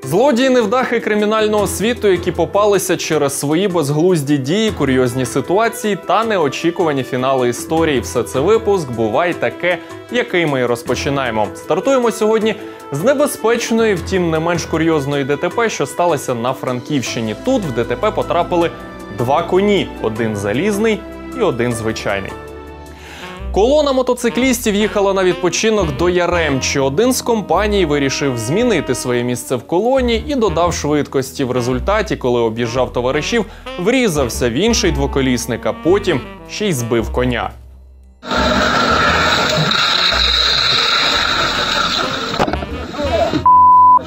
Злодії-невдахи кримінального світу, які попалися через свої безглузді дії, курйозні ситуації та неочікувані фінали історії. Все це випуск «Бувай таке», який ми і розпочинаємо. Стартуємо сьогодні з небезпечної, втім не менш курйозної ДТП, що сталося на Франківщині. Тут в ДТП потрапили два коні – один залізний і один звичайний. Колона мотоциклістів їхала на відпочинок до Яремчі. Один з компаній вирішив змінити своє місце в колоні і додав швидкості. В результаті, коли об'їжджав товаришів, врізався в інший двоколісник, а потім ще й збив коня.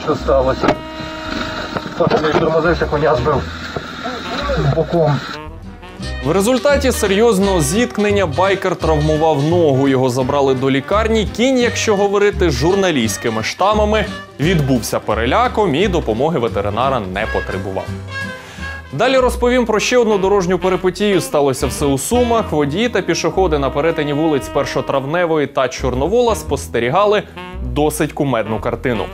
Що сталося? Так, я тормозився, коня збив боком. В результаті серйозного зіткнення байкер травмував ногу. Його забрали до лікарні. Кінь, якщо говорити журналістськими штамами, відбувся переляком і допомоги ветеринара не потребував. Далі розповім про ще одну дорожню перипетію. Сталося все у Сумах. Водії та пішоходи на перетині вулиць Першотравневої та Чорновола спостерігали досить кумедну картину.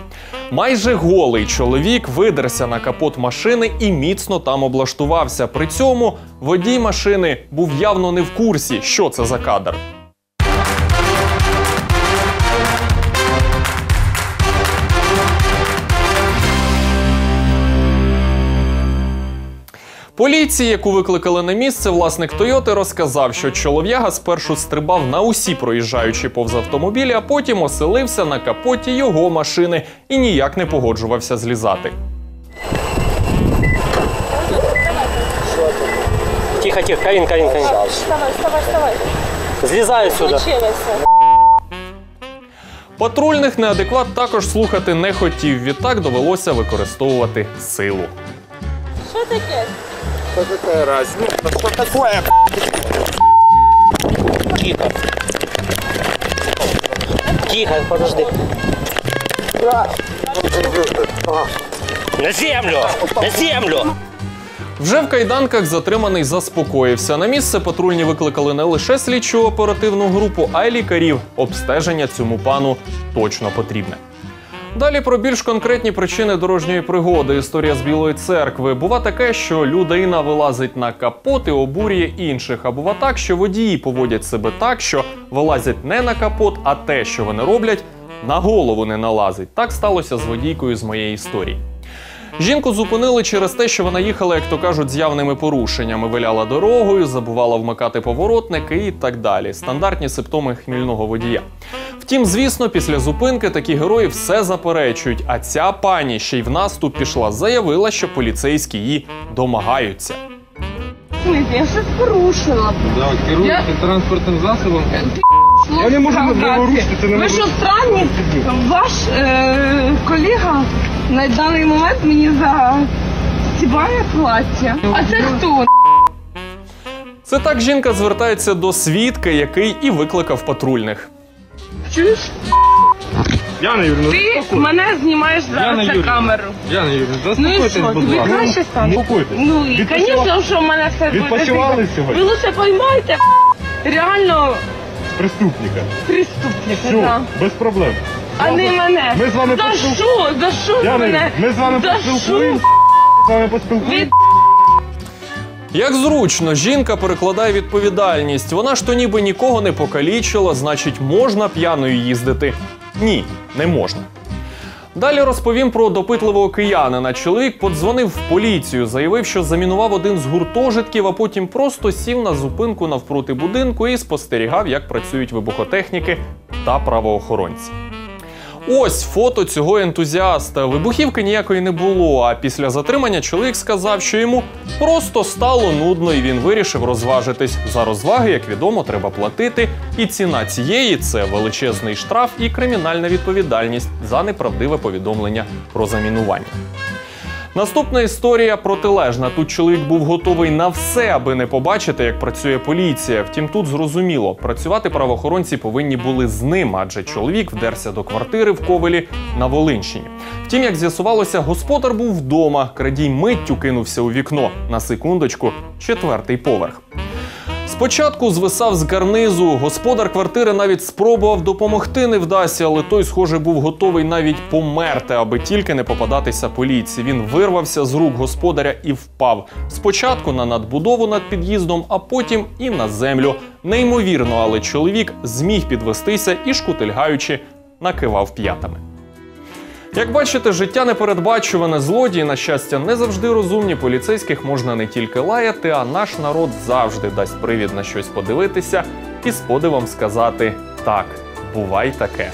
Майже голий чоловік видерся на капот машини і міцно там облаштувався. При цьому водій машини був явно не в курсі, що це за кадр. Поліції, яку викликали на місце, власник «Тойоти» розказав, що чолов'яга спершу стрибав на усі проїжджаючі повз автомобілі, а потім оселився на капоті його машини і ніяк не погоджувався злізати. Тихо, тихо, Карин. Вставай. Злізай сюди. Патрульних неадекват також слухати не хотів, відтак довелося використовувати силу. Що таке? Что такая разница? Что такое? Тихо. Тихо, подожди. На землю! На землю! Вже в кайданках затриманий заспокоївся. На місце патрульні викликали не лише слідчу оперативну групу, а й лікарів. Обстеження цьому пану точно потрібне. Далі про більш конкретні причини дорожньої пригоди. Історія з Білої церкви. Бува таке, що людина вилазить на капот і обурює інших. А бува так, що водії поводять себе так, що вилазять не на капот, а те, що вони роблять, на голову не налазить. Так сталося з водійкою з моєї історії. Жінку зупинили через те, що вона їхала, як то кажуть, з явними порушеннями. Виляла дорогою, забувала вмикати поворотники і так далі. Стандартні симптоми хмільного водія. Втім, звісно, після зупинки такі герої все заперечують. А ця пані ще й в наступ пішла, заявила, що поліцейські її домагаються. Я щось порушила. Да, керуєте транспортним засобом. Я не можу порушити, це не ви що, странні? Ваш колега на даний момент мені застібає плаття. А це хто? Це так жінка звертається до свідка, який і викликав патрульних. Чуєш? Яна Юрівна, Ти мене знімаєш зараз на камеру. Яна Юрівна, Ну і заспокойтесь, що, будь тобі ласка. краще стане? Заспокойтесь. Ну і, звісно, що в мене все буде. Відпочивали сьогодні? Ви лише поймайте, реально Преступника. преступника, Все, да. без проблем. А не мене. Ми з вами За що? За що ви Яна мене? Юрівна, ми з вами За поспілкуємося. З вами поспілкуємося. Як зручно, жінка перекладає відповідальність. Вона ж то ніби нікого не покалічила, значить можна п'яною їздити? Ні, не можна. Далі розповім про допитливого киянина. Чоловік подзвонив в поліцію, заявив, що замінував один з гуртожитків, а потім просто сів на зупинку навпроти будинку і спостерігав, як працюють вибухотехніки та правоохоронці. Ось фото цього ентузіаста. Вибухівки ніякої не було, а після затримання чоловік сказав, що йому просто стало нудно і він вирішив розважитись. За розваги, як відомо, треба платити, і ціна цієї – це величезний штраф і кримінальна відповідальність за неправдиве повідомлення про замінування. Наступна історія протилежна. Тут чоловік був готовий на все, аби не побачити, як працює поліція. Втім, тут зрозуміло, працювати правоохоронці повинні були з ним, адже чоловік вдерся до квартири в Ковелі на Волинщині. Втім, як з'ясувалося, господар був вдома, крадій миттю кинувся у вікно. На секундочку, 4-й поверх. Спочатку звисав з карнизу, господар квартири навіть спробував допомогти невдасі, але той, схоже, був готовий навіть померти, аби тільки не попадатися поліції. Він вирвався з рук господаря і впав. Спочатку на надбудову над під'їздом, а потім і на землю. Неймовірно, але чоловік зміг підвестися і, шкутильгаючи, накивав п'ятами. Як бачите, життя непередбачуване, злодії, на щастя, не завжди розумні. Поліцейських можна не тільки лаяти, а наш народ завжди дасть привід на щось подивитися і з подивом сказати «так, бувай таке».